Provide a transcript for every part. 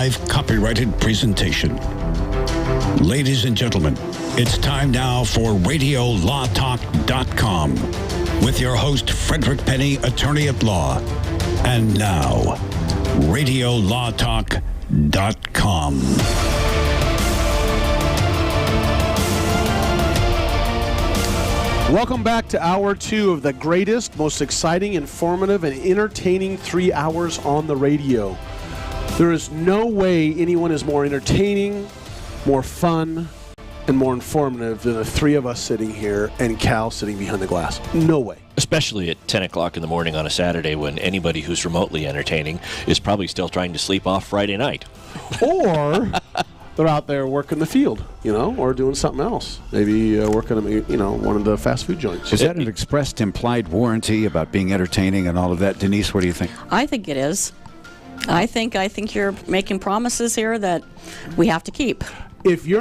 live copyrighted presentation. Ladies and gentlemen, it's time now for RadioLawTalk.com with your host, Frederick Penny, attorney at law. And now, RadioLawTalk.com. Welcome back to Hour 2 of the greatest, most exciting, informative, and entertaining 3 hours on the radio. There is no way anyone is more entertaining, more fun, and more informative than the three of us sitting here and Cal sitting behind the glass. No way. Especially at 10 o'clock in the morning on a Saturday when anybody who's remotely entertaining is probably still trying to sleep off Friday night. Or they're out there working the field, or doing something else. Maybe working, one of the fast food joints. Is that an expressed implied warranty about being entertaining and all of that? Denise, what do you think? I think it is. I think you're making promises here that we have to keep. If you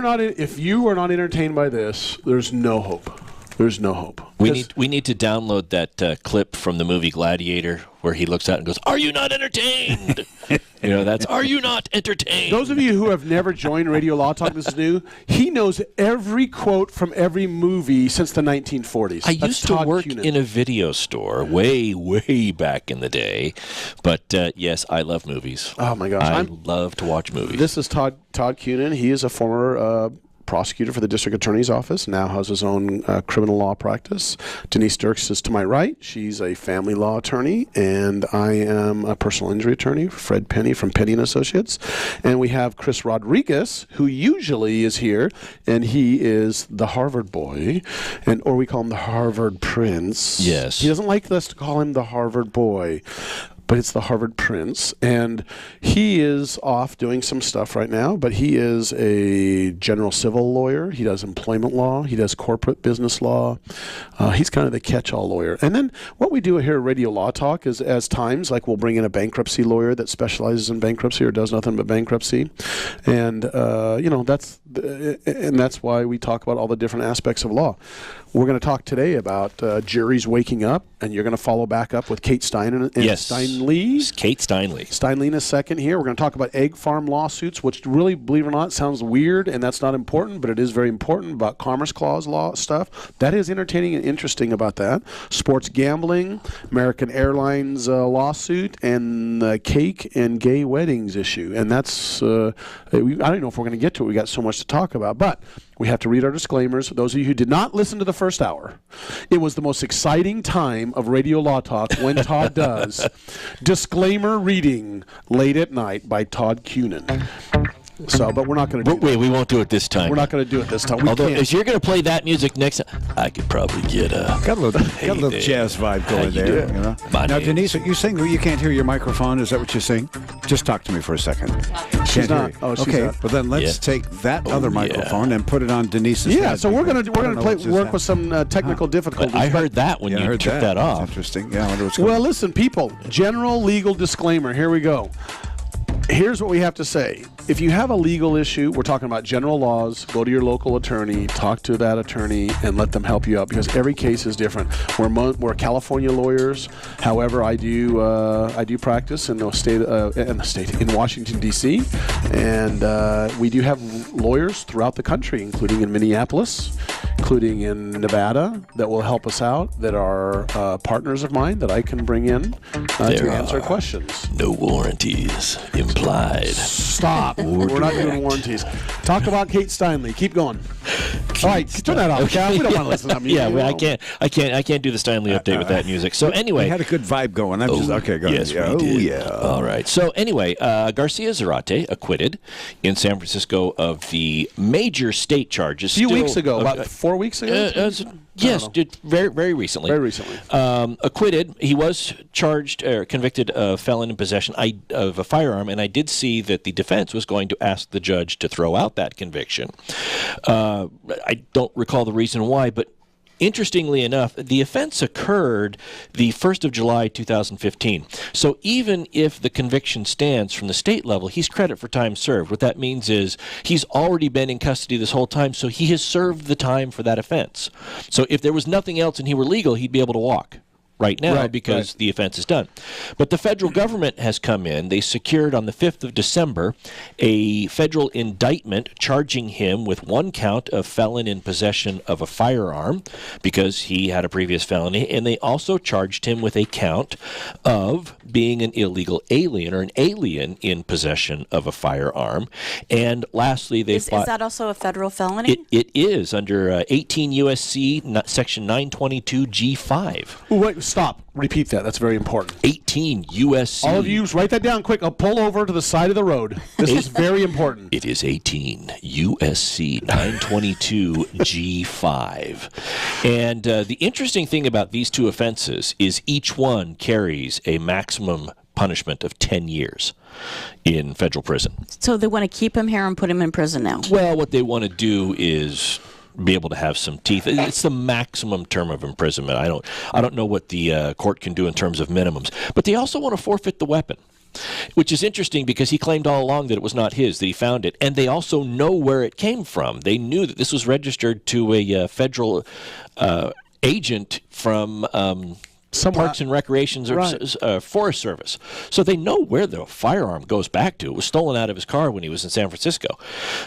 are not entertained by this, there's no hope. There's no hope. We need to download that clip from the movie Gladiator where he looks out and goes, "Are you not entertained?" That's "Are you not entertained?" Those of you who have never joined Radio Law Talk, this is new. He knows every quote from every movie since the 1940s. I used to work in a video store way, way back in the day. But yes, I love movies. Oh my gosh, I love to watch movies. This is Todd Cunin. He is a former prosecutor for the district attorney's office, now has his own criminal law practice. Denise Dirks is to my right. She's a family law attorney, and I am a personal injury attorney, Fred Penny from Penny & Associates. And we have Chris Rodriguez, who usually is here, and he is the Harvard boy, or we call him the Harvard Prince. Yes. He doesn't like us to call him the Harvard boy, but it's the Harvard Prince, and he is off doing some stuff right now, but he is a general civil lawyer. He does employment law. He does corporate business law. He's kind of the catch-all lawyer. And then what we do here at Radio Law Talk is, as times, like we'll bring in a bankruptcy lawyer that specializes in bankruptcy or does nothing but bankruptcy. And, that's why we talk about all the different aspects of law. We're going to talk today about juries waking up, and you're going to follow back up with Kate Steinle. Yes. Steinle. Kate Steinle. Steinle in a second here. We're going to talk about egg farm lawsuits, which really, believe it or not, sounds weird, and that's not important, but it is very important about Commerce Clause law stuff. That is entertaining and interesting about that. Sports gambling, American Airlines lawsuit, and the cake and gay weddings issue. And that's, I don't know if we're going to get to it. We got so much to talk about, but we have to read our disclaimers. Those of you who did not listen to the first hour, it was the most exciting time of Radio Law Talk when Todd does disclaimer reading late at night by Todd Cunin. So, but we're not going to do Wait, we won't do it this time. We're not going to do it this time. Although, if you're going to play that music next time, I could probably get got a little jazz vibe going there. Now, Denise, are you saying you can't hear your microphone? Is that what you're saying? Just talk to me for a second. She's not. Oh, she's okay, not. Well then let's take that other microphone and put it on Denise's head. Yeah, so we're gonna work with some technical difficulties. I heard that when you took that off. That's interesting. Yeah, I wonder what's going on. Well, listen, people. General legal disclaimer. Here we go. Here's what we have to say. If you have a legal issue, we're talking about general laws, go to your local attorney, talk to that attorney, and let them help you out, because every case is different. We're California lawyers. However, I do practice in in Washington, D.C., and we do have lawyers throughout the country, including in Minneapolis, including in Nevada, that will help us out, that are partners of mine that I can bring in to answer questions. No warranties implied. Stop. We're not doing warranties. Talk about Kate Steinle. Keep going. All right, turn that off, Cal. We don't want to listen to that music. Yeah, well, I can't do the Steinle update with that music. So anyway, we had a good vibe going. I'm just okay. Go yes, ahead. we did. Oh yeah. All right. So anyway, Garcia Zarate acquitted in San Francisco of the major state charges. A few weeks ago, about 4 weeks ago. Yes, very, very recently. Very recently. Acquitted. He was charged or convicted of felon in possession of a firearm, and I did see that the defense was going to ask the judge to throw out that conviction. I don't recall the reason why, but interestingly enough, the offense occurred the 1st of July, 2015. So even if the conviction stands from the state level, he's credit for time served. What that means is he's already been in custody this whole time, so he has served the time for that offense. So if there was nothing else and he were legal, he'd be able to walk. right now because the offense is done. But the federal government has come in. They secured on the 5th of December a federal indictment charging him with one count of felon in possession of a firearm because he had a previous felony, and they also charged him with a count of being an illegal alien or an alien in possession of a firearm. And lastly, is that also a federal felony? It is under 18 U.S.C. Section 922 G5. Wait, stop. Repeat that. That's very important. 18 U.S.C. All of you, write that down quick. I'll pull over to the side of the road. This is very important. It is 18 U.S.C. 922 G5. And the interesting thing about these two offenses is each one carries a maximum punishment of 10 years in federal prison. So they want to keep him here and put him in prison now? Well, what they want to do is be able to have some teeth. It's the maximum term of imprisonment. I don't know what the court can do in terms of minimums. But they also want to forfeit the weapon, which is interesting because he claimed all along that it was not his, that he found it. And they also know where it came from. They knew that this was registered to a federal agent from Parks and Recreations or Forest Service. So they know where the firearm goes back to. It was stolen out of his car when he was in San Francisco.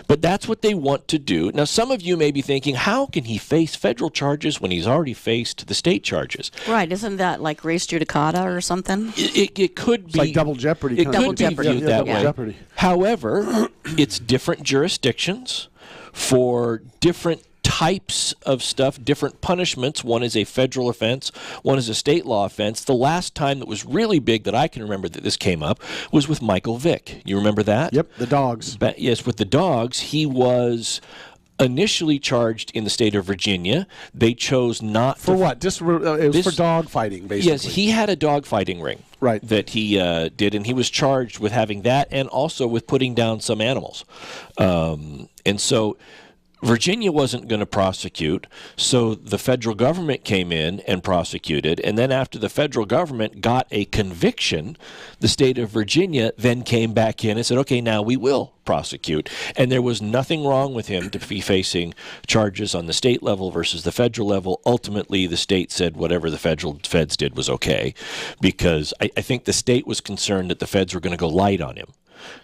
But that's what they want to do. Now, some of you may be thinking, how can he face federal charges when he's already faced the state charges? Right. Isn't that like res judicata or something? It could be. It's like double jeopardy. It could be viewed that way. Jeopardy. However, it's different jurisdictions for different types of stuff, different punishments. One is a federal offense, one is a state law offense. The last time that was really big that I can remember that this came up was with Michael Vick. You remember that? Yep, the dogs. Yes, with the dogs. He was initially charged in the state of Virginia. They chose not for what? Just it was for dog fighting, basically. Yes, he had a dog fighting ring. Right. That he did, and he was charged with having that and also with putting down some animals. And so Virginia wasn't going to prosecute, so the federal government came in and prosecuted, and then after the federal government got a conviction, the state of Virginia then came back in and said, okay, now we will prosecute. And there was nothing wrong with him to be facing charges on the state level versus the federal level. Ultimately, the state said whatever the feds did was okay, because I think the state was concerned that the feds were going to go light on him.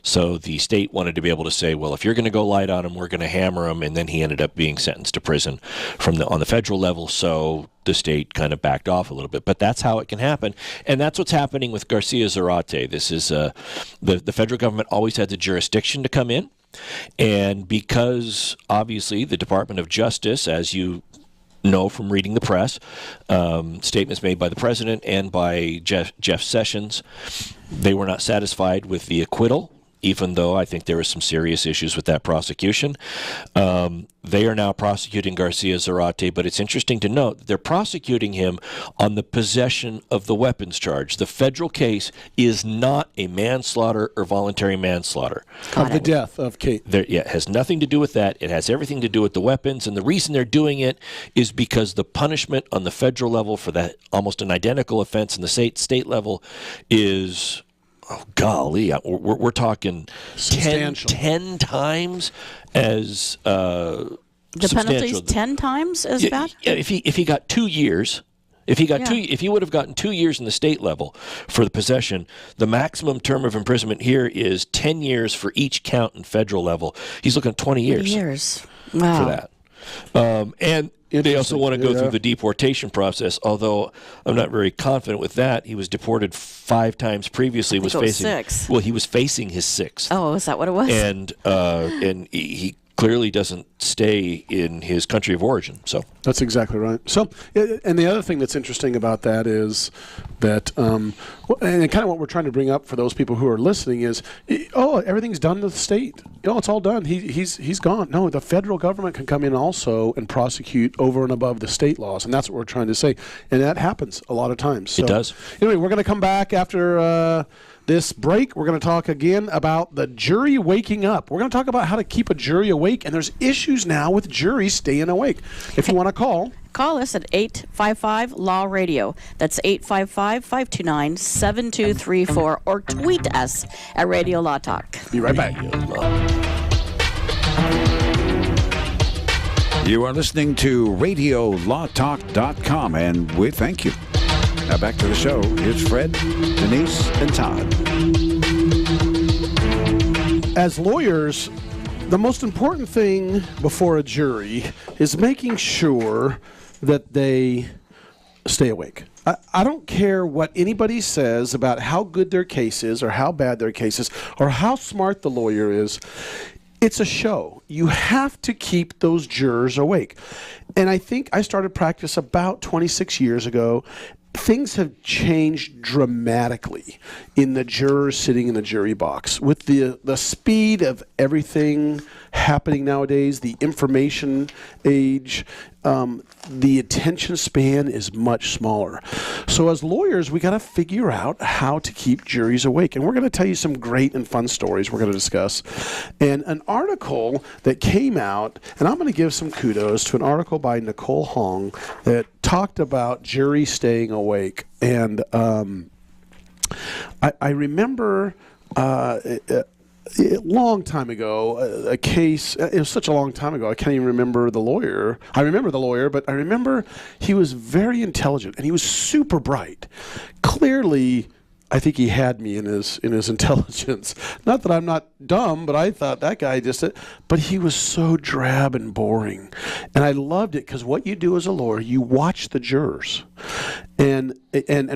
So the state wanted to be able to say, well, if you're going to go light on him, we're going to hammer him. And then he ended up being sentenced to prison on the federal level. So the state kind of backed off a little bit. But that's how it can happen. And that's what's happening with Garcia Zarate. This is the federal government always had the jurisdiction to come in. And because obviously the Department of Justice, as you know from reading the press, statements made by the president and by Jeff Sessions, they were not satisfied with the acquittal, even though I think there were some serious issues with that prosecution. They are now prosecuting Garcia Zarate, but it's interesting to note that they're prosecuting him on the possession of the weapons charge. The federal case is not a manslaughter or voluntary manslaughter. Of the death of Kate. It has nothing to do with that. It has everything to do with the weapons, and the reason they're doing it is because the punishment on the federal level for that almost an identical offense in the state level is, oh, golly, we're talking 10 times as the penalty's 10 times as bad? Yeah, if he got 2 years, if he would have gotten 2 years in the state level for the possession, the maximum term of imprisonment here is 10 years for each count in federal level. He's looking at 20 years. Wow. For that. And they also want to go through the deportation process, although I'm not very confident with that. He was deported 5 times previously. Was facing 6. Well, he was facing his 6th. Oh, is that what it was? And he clearly doesn't stay in his country of origin. So that's exactly right. So, and the other thing that's interesting about that is that, and kind of what we're trying to bring up for those people who are listening is, everything's done to the state. It's all done. He's gone. No, the federal government can come in also and prosecute over and above the state laws, and that's what we're trying to say. And that happens a lot of times. So, it does. Anyway, we're going to come back after this break. We're going to talk again about the jury waking up. We're going to talk about how to keep a jury awake, and there's issues now with juries staying awake. If you want to call us at 855-LAW-RADIO. That's 855-529-7234, or tweet us at Radio Law Talk. Be right back. You are listening to RadioLawTalk.com, and we thank you. Now back to the show. Here's Fred, Denise, and Todd. As lawyers, the most important thing before a jury is making sure that they stay awake. I don't care what anybody says about how good their case is or how bad their case is or how smart the lawyer is. It's a show. You have to keep those jurors awake. And I think I started practice about 26 years ago. Things have changed dramatically in the jurors sitting in the jury box. With the speed of everything happening nowadays, the information age, the attention span is much smaller. So as lawyers, we got to figure out how to keep juries awake. And we're going to tell you some great and fun stories we're going to discuss. And an article that came out, and I'm going to give some kudos to an article by Nicole Hong that talked about jury staying awake. And I remember a long time ago, a case, it was such a long time ago, I can't even remember the lawyer. I remember the lawyer, but I remember he was very intelligent, and he was super bright. Clearly, I think he had me in his intelligence. Not that I'm not dumb, but I thought that guy just... But he was so drab and boring. And I loved it because what you do as a lawyer, you watch the jurors. And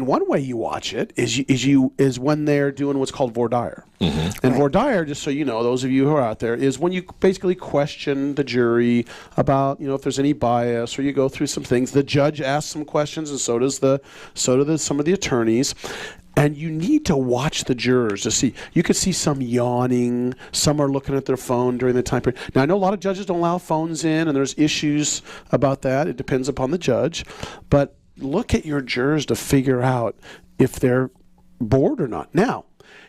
one way you watch it is when they're doing what's called voir dire. Mm-hmm. And voir dire, just so you know, those of you who are out there, is when you basically question the jury about, if there's any bias, or you go through some things. The judge asks some questions, and so do some of the attorneys. And you need to watch the jurors to see. You could see some yawning. Some are looking at their phone during the time period. Now, I know a lot of judges don't allow phones in, and there's issues about that. It depends upon the judge. But look at your jurors to figure out if they're bored or not. Now,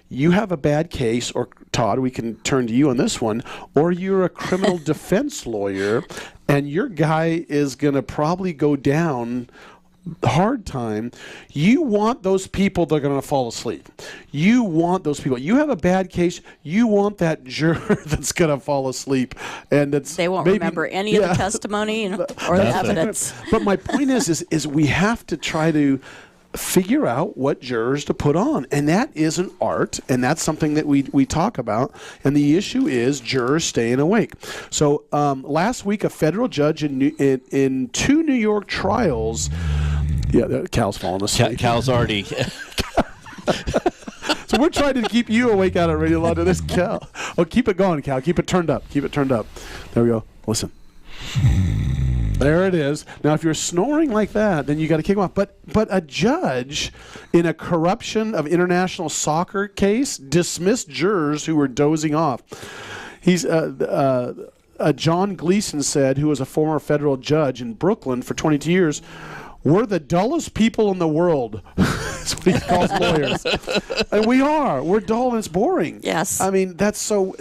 you have a bad case, or Todd, we can turn to you on this one, or you're a criminal defense lawyer, and your guy is going to probably go down hard time. You want those people that are going to fall asleep. You want those people. You have a bad case. You want that juror that's going to fall asleep, and they won't remember any of the testimony or the evidence. But my point is we have to try to figure out what jurors to put on, and that is an art, and that's something that we talk about. And the issue is jurors staying awake. So last week, a federal judge in two New York trials. Yeah, Cal's falling asleep. Cal's already. So we're trying to keep you awake out of Radio Law to this, Cal. Oh, keep it going, Cal. Keep it turned up. Keep it turned up. There we go. Listen. There it is. Now, if you're snoring like that, then you got to kick him off. But a judge in a corruption of international soccer case dismissed jurors who were dozing off. He's John Gleason said, who was a former federal judge in Brooklyn for 22 years, "We're the dullest people in the world." That's what he calls lawyers. And we are. We're dull and it's boring. Yes. I mean, that's so,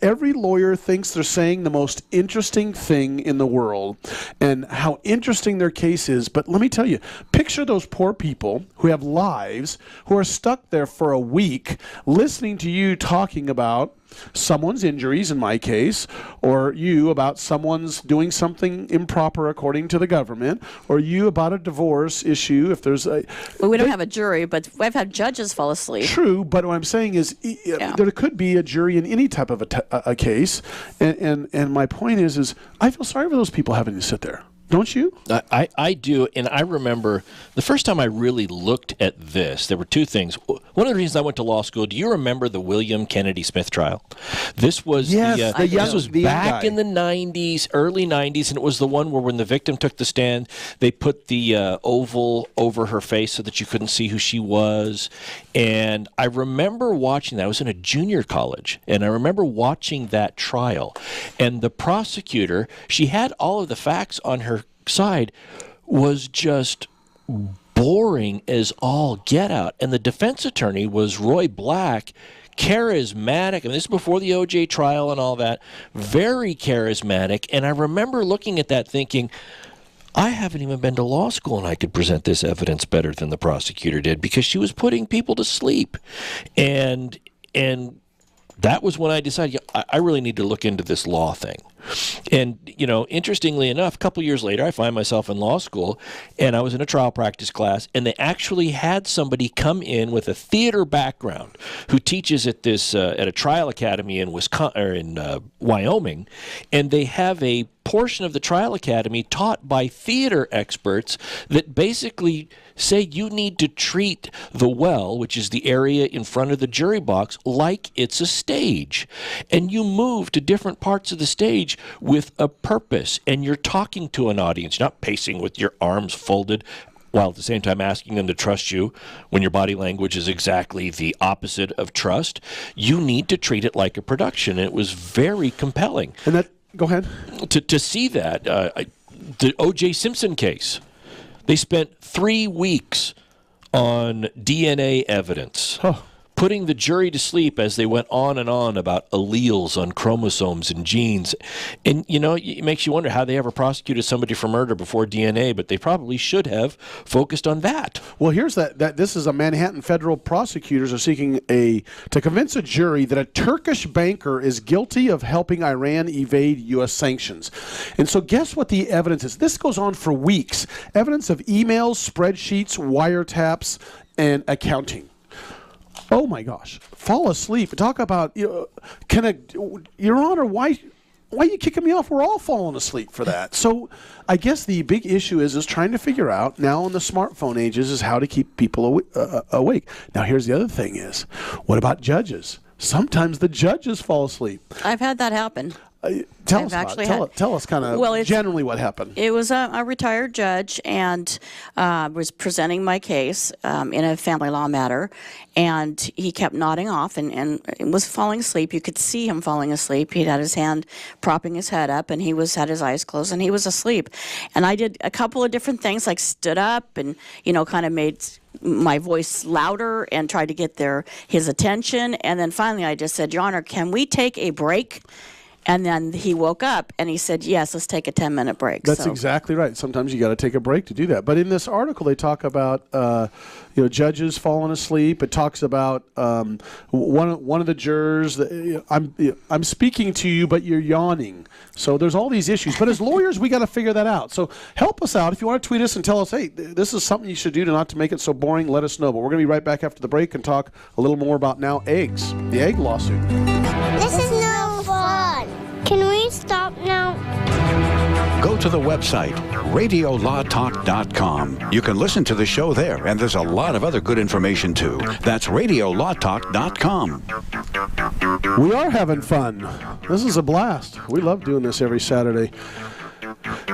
every lawyer thinks they're saying the most interesting thing in the world and how interesting their case is. But let me tell you, picture those poor people who have lives, who are stuck there for a week listening to you talking about someone's injuries, in my case, or you about someone's doing something improper according to the government, or you about a divorce issue. If there's a... Well, we don't have a jury, but I've had judges fall asleep. True, but what I'm saying is there could be a jury in any type of a case, and my point is I feel sorry for those people having to sit there. Don't you? I do, and I remember the first time I really looked at this, there were two things. One of the reasons I went to law school, do you remember the William Kennedy Smith trial? This was this was back in the 90s, early 90s, and it was the one where when the victim took the stand, they put the oval over her face so that you couldn't see who she was. And I remember watching that. I was in a junior college, and I remember watching that trial. And the prosecutor, she had all of the facts on her side, was just boring as all get out. And the defense attorney was Roy Black, charismatic. I mean, this is before the O.J. trial and all that. Very charismatic. And I remember looking at that thinking, I haven't even been to law school and I could present this evidence better than the prosecutor did, because she was putting people to sleep. And that was when I decided I really need to look into this law thing. And, interestingly enough, a couple years later, I find myself in law school, and I was in a trial practice class, and they actually had somebody come in with a theater background who teaches at this at a trial academy in Wyoming, and they have a portion of the trial academy taught by theater experts that basically say you need to treat the well, which is the area in front of the jury box, like it's a stage. And you move to different parts of the stage with a purpose, and you're talking to an audience, not pacing with your arms folded, while at the same time asking them to trust you when your body language is exactly the opposite of trust. You need to treat it like a production. And it was very compelling. And that, go ahead. To see that. The O.J. Simpson case, they spent 3 weeks on DNA evidence. Putting the jury to sleep as they went on and on about alleles on chromosomes and genes. And, it makes you wonder how they ever prosecuted somebody for murder before DNA, but they probably should have focused on that. Well, here's that this is a Manhattan federal prosecutors are seeking to convince a jury that a Turkish banker is guilty of helping Iran evade U.S. sanctions. And so guess what the evidence is? This goes on for weeks. Evidence of emails, spreadsheets, wiretaps, and accounting. Oh my gosh! Fall asleep. Talk about Your Honor. Why are you kicking me off? We're all falling asleep for that. So I guess the big issue is trying to figure out now in the smartphone ages is how to keep people awake. Now here's the other thing is, what about judges? Sometimes the judges fall asleep. I've had that happen. Tell us kind of generally what happened. It was a retired judge and was presenting my case in a family law matter, and he kept nodding off and was falling asleep. You could see him falling asleep. He had his hand propping his head up, and he had his eyes closed, and he was asleep. And I did a couple of different things, like stood up and kind of made my voice louder and tried to get his attention. And then finally I just said, Your Honor, can we take a break? And then he woke up and he said, yes, let's take a 10-minute break. That's exactly right. Sometimes you got to take a break to do that. But in this article, they talk about judges falling asleep. It talks about one of the jurors. I'm speaking to you, but you're yawning. So there's all these issues. But as lawyers, we got to figure that out. So help us out. If you want to tweet us and tell us, hey, this is something you should do not to make it so boring, let us know. But we're going to be right back after the break and talk a little more about now eggs, the egg lawsuit. This is no fun. Can we stop now? Go to the website, radiolawtalk.com. You can listen to the show there, and there's a lot of other good information, too. That's radiolawtalk.com. We are having fun. This is a blast. We love doing this every Saturday.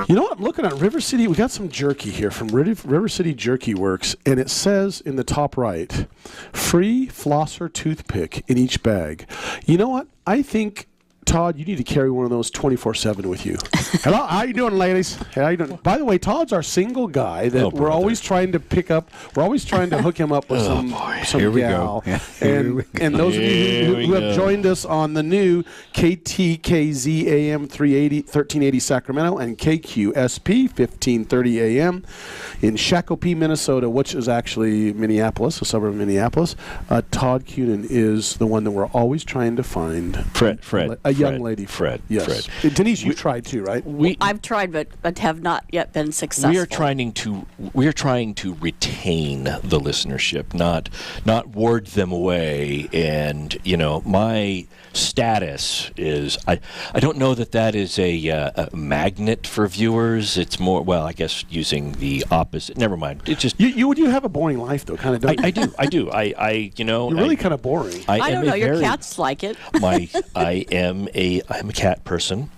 You know what? I'm looking at River City. We got some jerky here from River City Jerky Works, and it says in the top right, free flosser toothpick in each bag. You know what? I think, Todd, you need to carry one of those 24/7 with you. Hello, how you doing, ladies? How you doing? By the way, Todd's our single guy that we're always trying to pick up. We're always trying to hook him up with some Here we gal. go. Yeah. And those of you who have joined us on the new KTKZ AM 1380 Sacramento and KQSP 1530 AM in Shakopee, Minnesota, which is actually Minneapolis, a suburb of Minneapolis. Todd Cunin is the one that we're always trying to find. Fred. A young lady. Fred. Yes. Denise, you tried too, right? I've tried, but have not yet been successful. We are trying to retain the listenership, not ward them away. And my status is I don't know that is a magnet for viewers. It's more, well, I guess using the opposite. Never mind. It's just you have a boring life though, kind of. Don't you? I do. You're really kind of boring. I don't know. Your cats like it. I'm a cat person.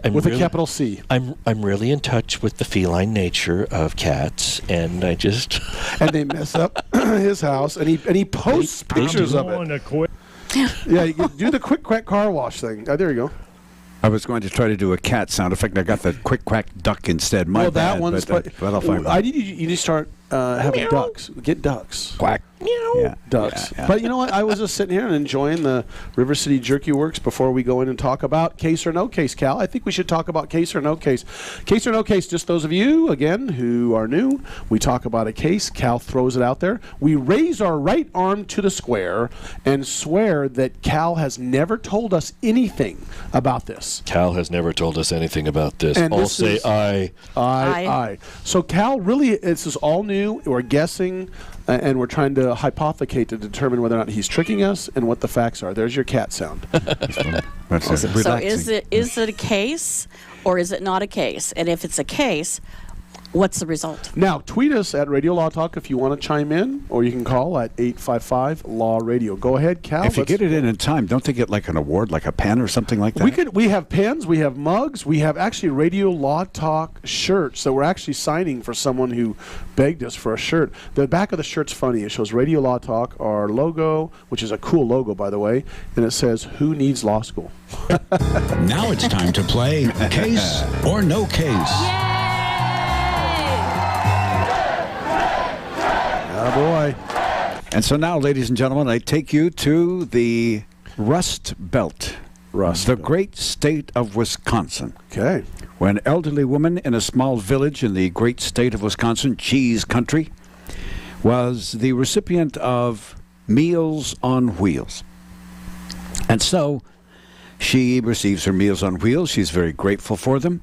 I'm with really, a capital C. I'm really in touch with the feline nature of cats, and I just and they mess up his house, and he posts pictures of it. Yeah, you can do the quick quack car wash thing. There you go. I was going to try to do a cat sound effect. I got the quick quack duck instead. But I'll find out. You need to start have ducks. Get ducks. Quack. Yeah, ducks. Yeah. But you know what? I was just sitting here and enjoying the River City Jerky Works before we go in and talk about case or no case, Cal. I think we should talk about case or no case. Case or no case, just those of you, again, who are new, we talk about a case. Cal throws it out there. We raise our right arm to the square and swear that Cal has never told us anything about this. Cal has never told us anything about this. And All this say is- aye. Aye. So Cal, really, this is all new. We're guessing, and we're trying to hypothecate to determine whether or not he's tricking us and what the facts are. There's your cat sound. That's So relaxing. is it a case or is it not a case? And if it's a case, what's the result? Now, tweet us at Radio Law Talk if you want to chime in, or you can call at 855-LAW-RADIO. Go ahead, Cal. If you get it in time, don't they get like an award, like a pen or something like that? We have pens, we have mugs, we have actually Radio Law Talk shirts that we're actually signing for someone who begged us for a shirt. The back of the shirt's funny. It shows Radio Law Talk, our logo, which is a cool logo, by the way, and it says, "Who needs law school?" Now it's time to play Case or No Case. Oh, boy. And so now, ladies and gentlemen, I take you to the Rust Belt. The great state of Wisconsin. Okay. Where an elderly woman in a small village in the great state of Wisconsin, cheese country, was the recipient of Meals on Wheels. And so she receives her Meals on Wheels. She's very grateful for them.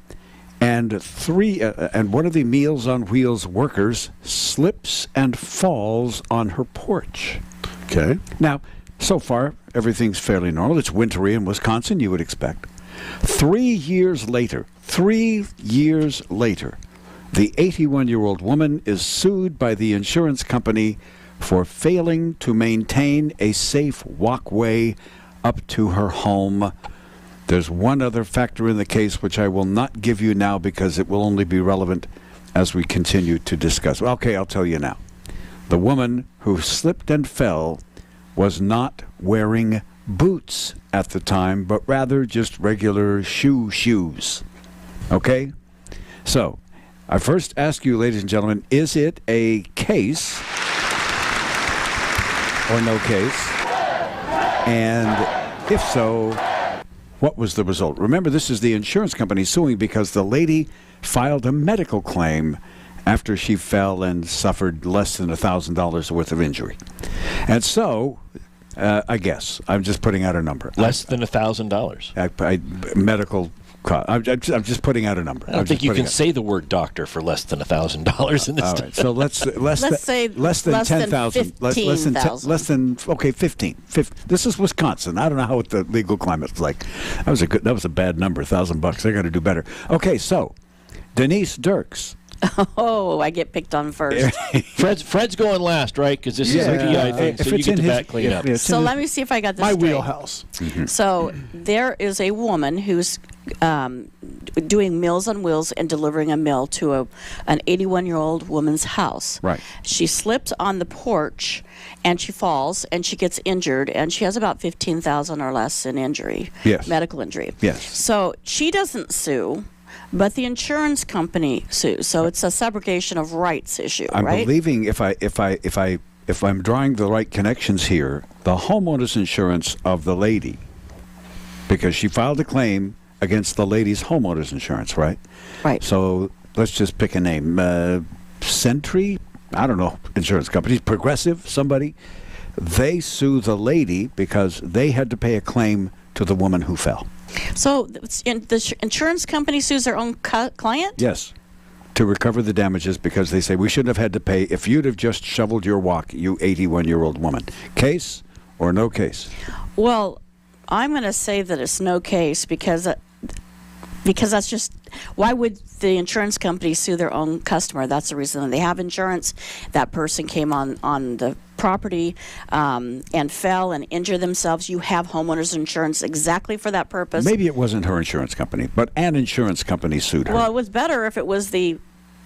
And one of the Meals on Wheels workers slips and falls on her porch. Okay. Now, so far, everything's fairly normal. It's wintry in Wisconsin, you would expect. 3 years later, the 81-year-old woman is sued by the insurance company for failing to maintain a safe walkway up to her home. There's one other factor in the case which I will not give you now because it will only be relevant as we continue to discuss. Okay, I'll tell you now. The woman who slipped and fell was not wearing boots at the time, but rather just regular shoes. Okay? So, I first ask you, ladies and gentlemen, is it a case or no case? And if so, what was the result? Remember, this is the insurance company suing because the lady filed a medical claim after she fell and suffered less than $1,000 worth of injury. And so, I guess, I'm just putting out a number. Less than $1,000. Medical cost. I'm just putting out a number. I don't think you can say the word doctor for less than $1,000 in this. All right, so let's say less than 10,000. Less than 15. This is Wisconsin. I don't know how the legal climate's like. That was a bad number. $1,000. They got to do better. Okay, so Denise Dirks. Oh, I get picked on first. Fred's going last, right? Because this is a PI thing, so you get to back clean up. So let me see if I got this My straight. wheelhouse. Mm-hmm. So there is a woman who's doing Meals on Wheels and delivering a meal to an 81-year-old woman's house. Right. She slips on the porch and she falls and she gets injured and she has about $15,000 or less in injury. Yes. Medical injury. Yes. So she doesn't sue. But the insurance company sues, so it's a subrogation of rights issue, I'm right? believing if I'm drawing the right connections here, the homeowner's insurance of the lady, because she filed a claim against the lady's homeowner's insurance, right? Right. So let's just pick a name. Sentry, I don't know, insurance companies, Progressive, somebody. They sue the lady because they had to pay a claim to the woman who fell. So the insurance company sues their own client? Yes, to recover the damages because they say we shouldn't have had to pay if you'd have just shoveled your walk, you 81-year-old woman. Case or no case? Well, I'm going to say that it's no case because that's just, why would the insurance company sue their own customer? That's the reason they have insurance. That person came on the property and fell and injured themselves. You have homeowners insurance exactly for that purpose. Maybe it wasn't her insurance company, but an insurance company sued her. Well, it was better if it was the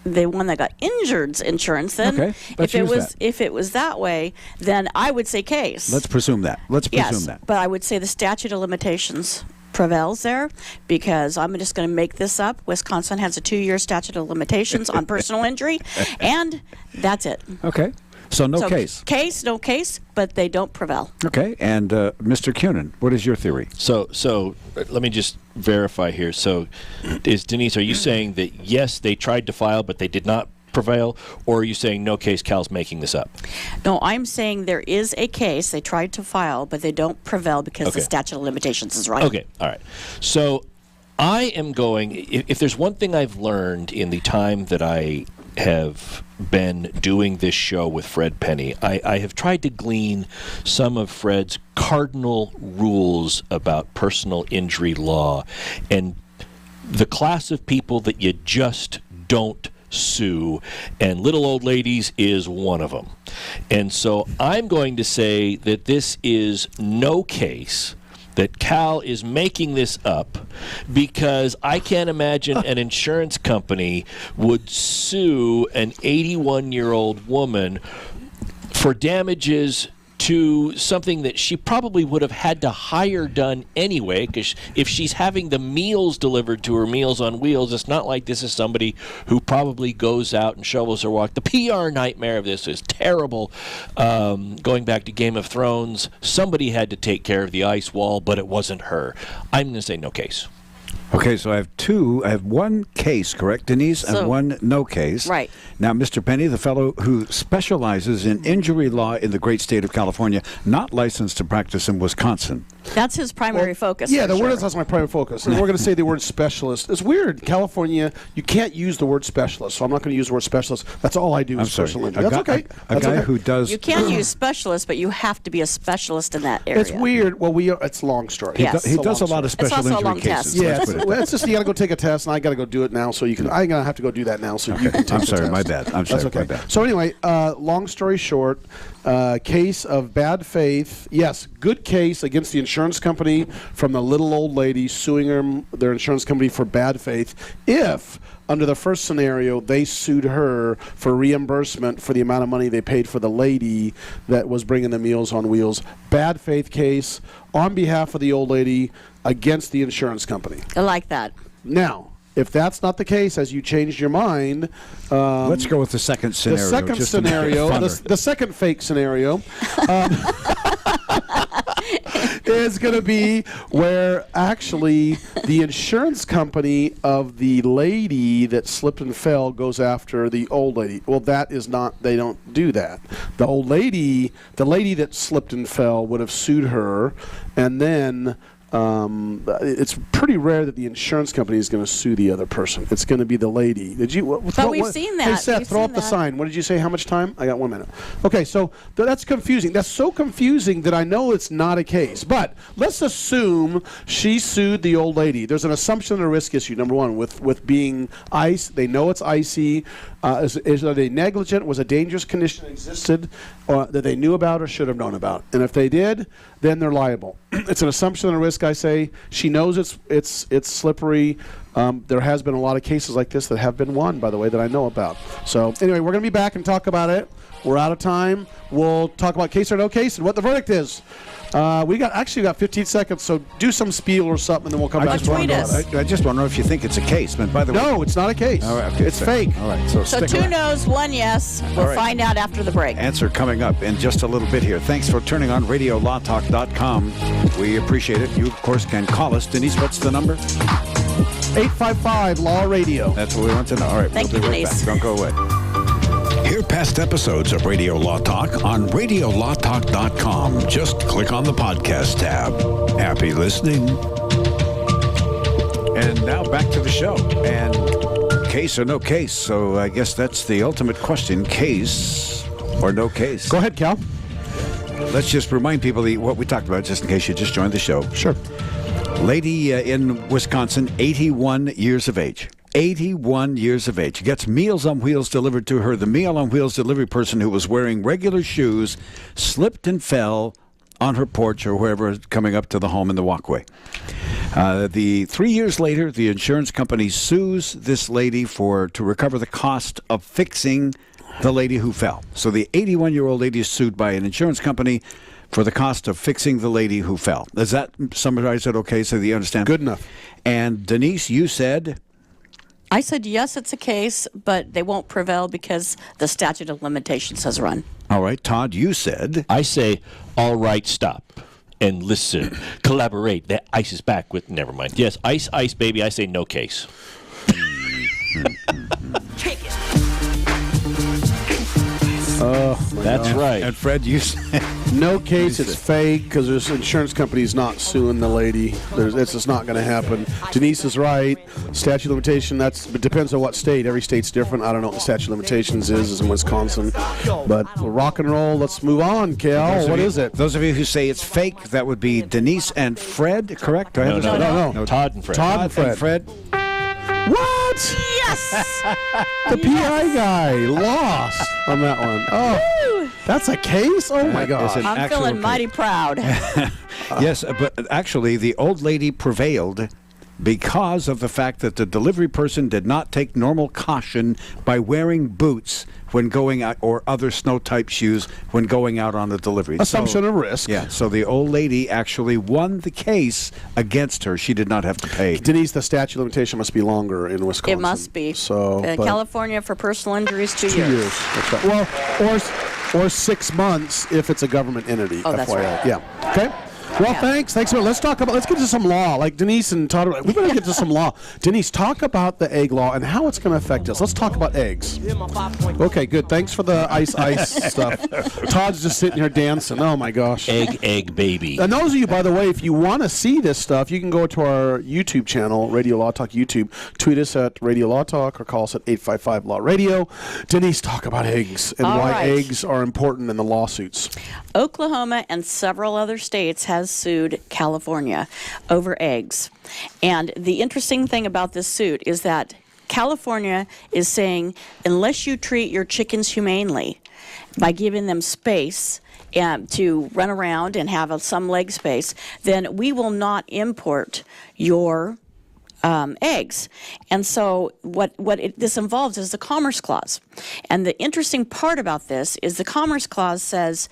one that got injured's insurance. Then, okay, let's use that. If it was that way, then I would say case. Let's presume that. Let's presume yes, that. But I would say the statute of limitations prevails there, because I'm just going to make this up. Wisconsin has a 2-year statute of limitations on personal injury, and that's it. Okay. So no case. No case, but they don't prevail. Okay. And Mr. Cunin, what is your theory? So let me just verify here. So, Denise, are you saying that yes, they tried to file, but they did not prevail, or are you saying no case, Cal's making this up? No, I'm saying there is a case. They tried to file, but they don't prevail because the statute of limitations is right. Okay, all right. So I am going, if there's one thing I've learned in the time that I have been doing this show with Fred Penny, I have tried to glean some of Fred's cardinal rules about personal injury law and the class of people that you just don't sue, and little old ladies is one of them. And so I'm going to say that this is no case, that Cal is making this up, because I can't imagine an insurance company would sue an 81-year-old woman for damages to something that she probably would have had to hire done anyway, because if she's having the meals delivered to her, Meals on Wheels, it's not like this is somebody who probably goes out and shovels her walk. The PR nightmare of this is terrible. Going back to Game of Thrones, somebody had to take care of the ice wall, but it wasn't her. I'm going to say no case. Okay, so I have one case, correct, Denise, and one no case. Right. Now, Mr. Penny, the fellow who specializes in injury law in the great state of California, not licensed to practice in Wisconsin. That's his primary focus. Yeah, the word is my primary focus. And we're going to say the word specialist. It's weird. California, you can't use the word specialist, so I'm not going to use the word specialist. That's all I do is personal injury. That's okay. A guy who does... You can't use specialist, but you have to be a specialist in that area. It's weird. Well, it's a long story. Yes. He does a lot of special injury cases. Yeah, it's just you got to go take a test, and I got to go do it now. So I'm going to have to go do that now. So you can take I'm the sorry, test. my bad. I'm sorry, That's okay. my bad. So anyway, long story short, case of bad faith. Yes, good case against the insurance company from the little old lady suing their insurance company for bad faith. If under the first scenario, they sued her for reimbursement for the amount of money they paid for the lady that was bringing the Meals on Wheels. Bad faith case on behalf of the old lady against the insurance company. I like that. Now, if that's not the case, as you changed your mind... let's go with the second scenario. The second scenario, the second fake scenario, is going to be where actually the insurance company of the lady that slipped and fell goes after the old lady. Well, that is not, they don't do that. The old lady, the lady that slipped and fell would have sued her, and then... it's pretty rare that the insurance company is going to sue the other person. It's going to be the lady. Did you? We've seen that. Hey, Seth, throw up the sign. What did you say? How much time? I got 1 minute. Okay, so that's confusing. That's so confusing that I know it's not a case. But let's assume she sued the old lady. There's an assumption and a risk issue, number one, with being ice. They know it's icy. Are they negligent? Was a dangerous condition that existed that they knew about or should have known about? And if they did, then they're liable. It's an assumption and a risk, I say. She knows it's slippery. There has been a lot of cases like this that have been won, by the way, that I know about. So anyway, we're going to be back and talk about it. We're out of time. We'll talk about case or no case and what the verdict is. We got 15 seconds, so do some spiel or something, and then we'll come back. I just want to know if you think it's a case. But by the way, no, it's not a case. All right, okay, it's fake. All right, so So 2 no's, 1 yes. We'll find out after the break. Answer coming up in just a little bit here. Thanks for turning on RadioLawTalk.com. We appreciate it. You, of course, can call us. Denise, what's the number? 855 Law Radio. That's what we want to know. All right, Thank we'll you, be right Denise. back. Don't go away. Hear past episodes of Radio Law Talk on RadioLawTalk.com. Just click on the podcast tab. Happy listening. And now back to the show. And case or no case. So I guess that's the ultimate question. Case or no case? Go ahead, Cal. Let's just remind people what we talked about, just in case you just joined the show. Sure. Lady in Wisconsin, 81 years of age. 81 years of age. Gets Meals on Wheels delivered to her. The Meal on Wheels delivery person who was wearing regular shoes slipped and fell on her porch or wherever coming up to the home in the walkway. 3 years later, the insurance company sues this lady to recover the cost of fixing the lady who fell. So the 81-year-old lady is sued by an insurance company for the cost of fixing the lady who fell. Does that summarize it okay so that you understand? Good enough. And Denise, you said? I said, yes, it's a case, but they won't prevail because the statute of limitations has run. All right. Todd, you said? I say, all right, stop. And listen, collaborate. The ice is back with, never mind. Yes, ice, baby. I say no case. That's right. And Fred, you said? No case, it's fake because there's insurance companies not suing the lady. It's just not going to happen. Denise is right. Statute of limitation, it depends on what state. Every state's different. I don't know what the statute of limitations is in Wisconsin. But rock and roll, let's move on, Cal. What is it? Those of you who say it's fake, that would be Denise and Fred, correct? Do I have No. Todd and Fred. Todd and Fred. What? Yes! The PI guy lost on that one. Oh, that's a case? Oh, my gosh. It's an I'm actual feeling case. mighty proud. Yes, but actually, the old lady prevailed because of the fact that the delivery person did not take normal caution by wearing boots when going out, or other snow-type shoes when going out on the delivery. Assumption of risk. Yeah, so the old lady actually won the case against her. She did not have to pay. Denise, the statute of limitation must be longer in Wisconsin. It must be. So, but California for personal injuries, 2 2 years. years. That's right. Well, or 6 months if it's a government entity. Oh, that's FYI. right. Yeah. Okay. Well, Yeah. thanks. Let's get to some law. Like Denise and Todd, we better get to some law. Denise, talk about the egg law and how it's going to affect us. Let's talk about eggs. Okay, good. Thanks for the ice stuff. Todd's just sitting here dancing. Oh my gosh. Egg, baby. And those of you, by the way, if you want to see this stuff, you can go to our YouTube channel, Radio Law Talk YouTube. Tweet us at Radio Law Talk or call us at 855 Law Radio. Denise, talk about eggs and All why right. eggs are important in the lawsuits. Oklahoma and several other states has sued California over eggs. And the interesting thing about this suit is that California is saying, unless you treat your chickens humanely by giving them space to run around and have some leg space, then we will not import your eggs. And so this involves is the Commerce Clause. And the interesting part about this is the Commerce Clause says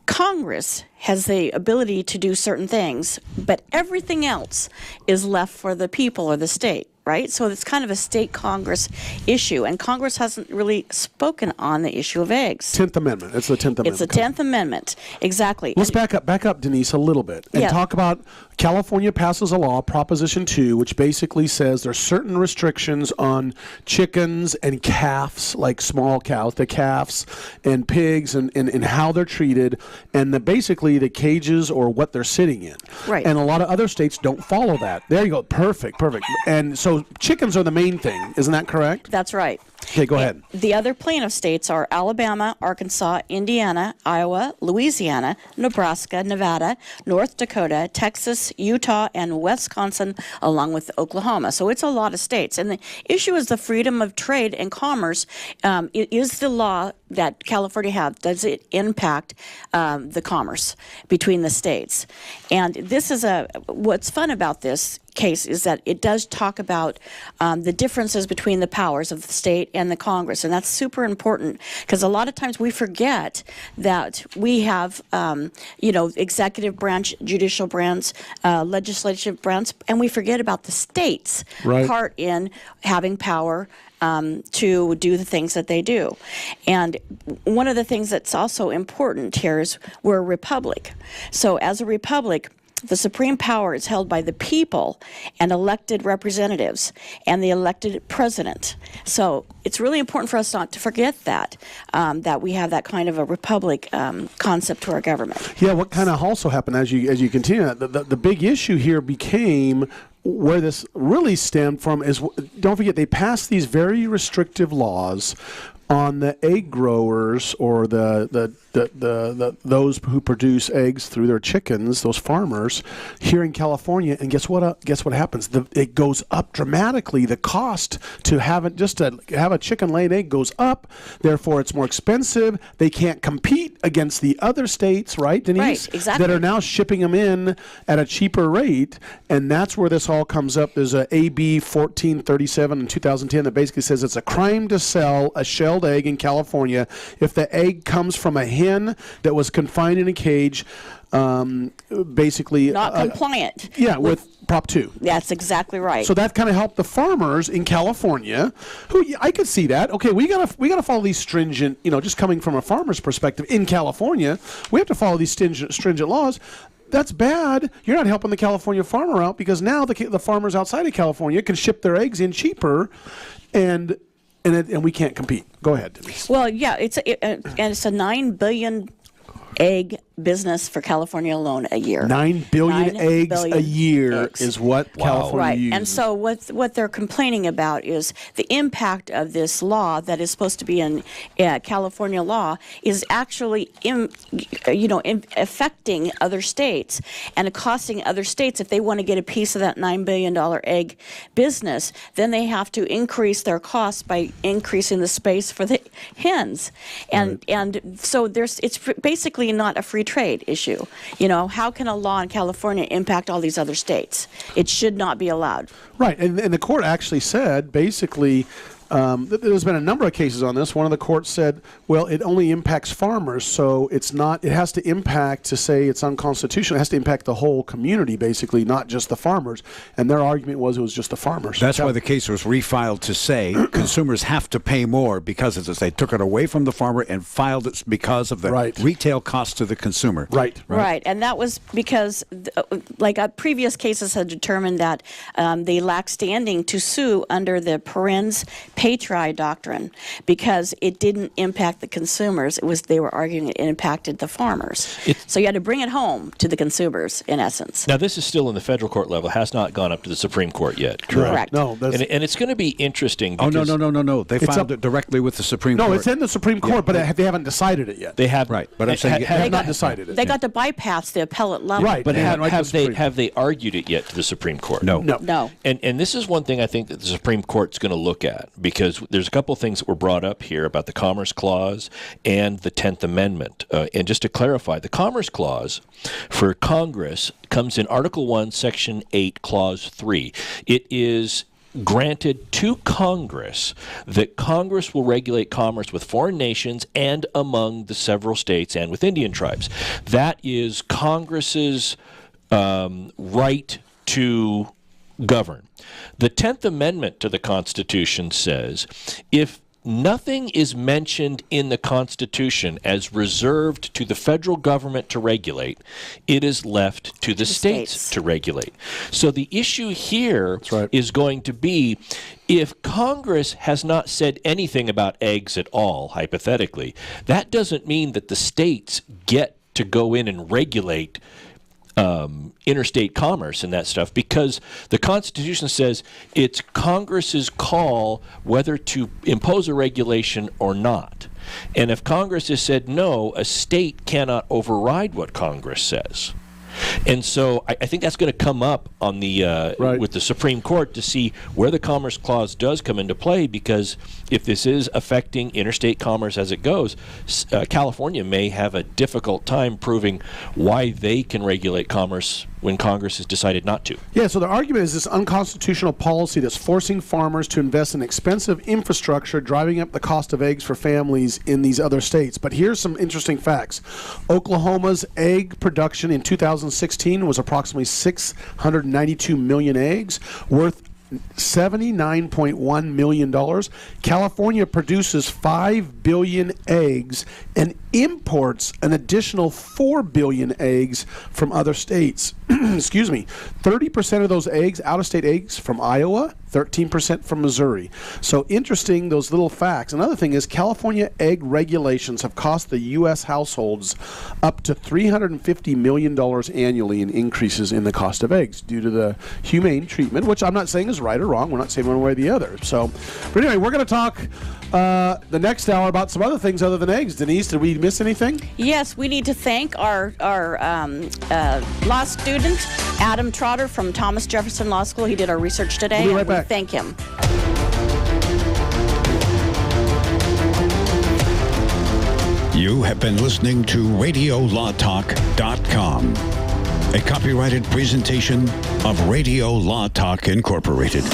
Congress has the ability to do certain things, but everything else is left for the people or the state, right? So it's kind of a state Congress issue, and Congress hasn't really spoken on the issue of eggs. 10th Amendment. It's the 10th Amendment. It's the 10th Amendment, exactly. Let's back up, Denise, a little bit and talk about California passes a law, Proposition 2, which basically says there's certain restrictions on chickens and calves, like small cows, the calves, and pigs, and how they're treated, and basically the cages or what they're sitting in. Right. And a lot of other states don't follow that. There you go. Perfect. And so chickens are the main thing. Isn't that correct? That's right. Okay, go ahead. The other plaintiff states are Alabama, Arkansas, Indiana, Iowa, Louisiana, Nebraska, Nevada, North Dakota, Texas, Utah, and Wisconsin, along with Oklahoma. So it's a lot of states. And the issue is the freedom of trade and commerce. Is the law that California has, does it impact the commerce between the states? And this is what's fun about this case is that it does talk about the differences between the powers of the state and the Congress, and that's super important because a lot of times we forget that we have, executive branch, judicial branch, legislative branch, and we forget about the state's part in having power to do the things that they do. And one of the things that's also important here is we're a republic. So as a republic, the supreme power is held by the people and elected representatives and the elected president. So it's really important for us not to forget that we have that kind of a republic concept to our government. Yeah, what kind of also happened as you continue, the big issue here became where this really stemmed from is, don't forget, they passed these very restrictive laws on the egg growers or the those who produce eggs through their chickens, those farmers here in California. And guess what happens? It goes up dramatically. The cost to have a chicken laid egg goes up. Therefore, it's more expensive. They can't compete against the other states, right, Denise? Right, exactly. That are now shipping them in at a cheaper rate. And that's where this all comes up. There's a AB 1437 in 2010 that basically says it's a crime to sell a shell shelled egg in California if the egg comes from a hen that was confined in a cage, basically Not compliant. Yeah, with Prop 2. That's exactly right. So that kind of helped the farmers in California, who I could see that. Okay, we gotta follow these stringent, just coming from a farmer's perspective in California, we have to follow these stringent laws. That's bad. You're not helping the California farmer out because now the farmers outside of California can ship their eggs in cheaper, and we can't compete. Go ahead, Denise. Well, yeah, it's a $9 billion egg business for California alone a year. 9 billion eggs a year is what California right. uses. And so what they're complaining about is the impact of this law that is supposed to be in California law is actually affecting other states and costing other states. If they want to get a piece of that $9 billion egg business, then they have to increase their costs by increasing the space for the hens. And so it's basically not a free trade issue. How can a law in California impact all these other states? It should not be allowed. Right, and the court actually said, basically, there's been a number of cases on this. One of the courts said, well, it only impacts farmers, so it has to impact, to say it's unconstitutional, it has to impact the whole community, basically, not just the farmers. And their argument was it was just the farmers. That's why the case was refiled to say consumers have to pay more because they took it away from the farmer and filed it because of the retail cost to the consumer. Right. And that was because, previous cases had determined that they lack standing to sue under the parens patriae doctrine because it didn't impact the consumers. They were arguing it impacted the farmers. So you had to bring it home to the consumers, in essence. Now, this is still in the federal court level, has not gone up to the Supreme Court yet. Correct. No, and it's going to be interesting. Oh, no. They filed it directly with the Supreme Court. No, it's in the Supreme Court, but they haven't decided it yet. They have. Right. But I'm saying they have not decided it. They got to bypass the appellate level. Right. But have they argued it yet to the Supreme Court? No. And this is one thing I think that the Supreme Court's going to look at, because there's a couple of things that were brought up here about the Commerce Clause and the 10th Amendment. And just to clarify, the Commerce Clause for Congress comes in Article 1, Section 8, Clause 3. It is granted to Congress that Congress will regulate commerce with foreign nations and among the several states and with Indian tribes. That is Congress's right to govern. The 10th Amendment to the Constitution says if nothing is mentioned in the Constitution as reserved to the federal government to regulate, it is left to the states to regulate. So the issue here is going to be, if Congress has not said anything about eggs at all, hypothetically, that doesn't mean that the states get to go in and regulate interstate commerce and that stuff, because the Constitution says it's Congress's call whether to impose a regulation or not. And if Congress has said no, a state cannot override what Congress says. And so I think that's going to come up on the with the Supreme Court to see where the Commerce Clause does come into play, because if this is affecting interstate commerce as it goes, California may have a difficult time proving why they can regulate commerce when Congress has decided not to. Yeah, so the argument is this unconstitutional policy that's forcing farmers to invest in expensive infrastructure, driving up the cost of eggs for families in these other states. But here's some interesting facts. Oklahoma's egg production in 2016 was approximately 692 million eggs, worth $79.1 million. California produces 5 billion eggs and imports an additional 4 billion eggs from other states. Excuse me. 30% of those eggs, out-of-state eggs, from Iowa, 13% from Missouri. So interesting, those little facts. Another thing is California egg regulations have cost the U.S. households up to $350 million annually in increases in the cost of eggs due to the humane treatment, which I'm not saying is right or wrong. We're not saying one way or the other. So, but anyway, we're going to talk the next hour about some other things other than eggs. Denise, did we miss anything? Yes, we need to thank our law student, Adam Trotter from Thomas Jefferson Law School. He did our research today. We'll be right back. Thank him. You have been listening to RadioLawTalk.com, a copyrighted presentation of Radio Law Talk Incorporated.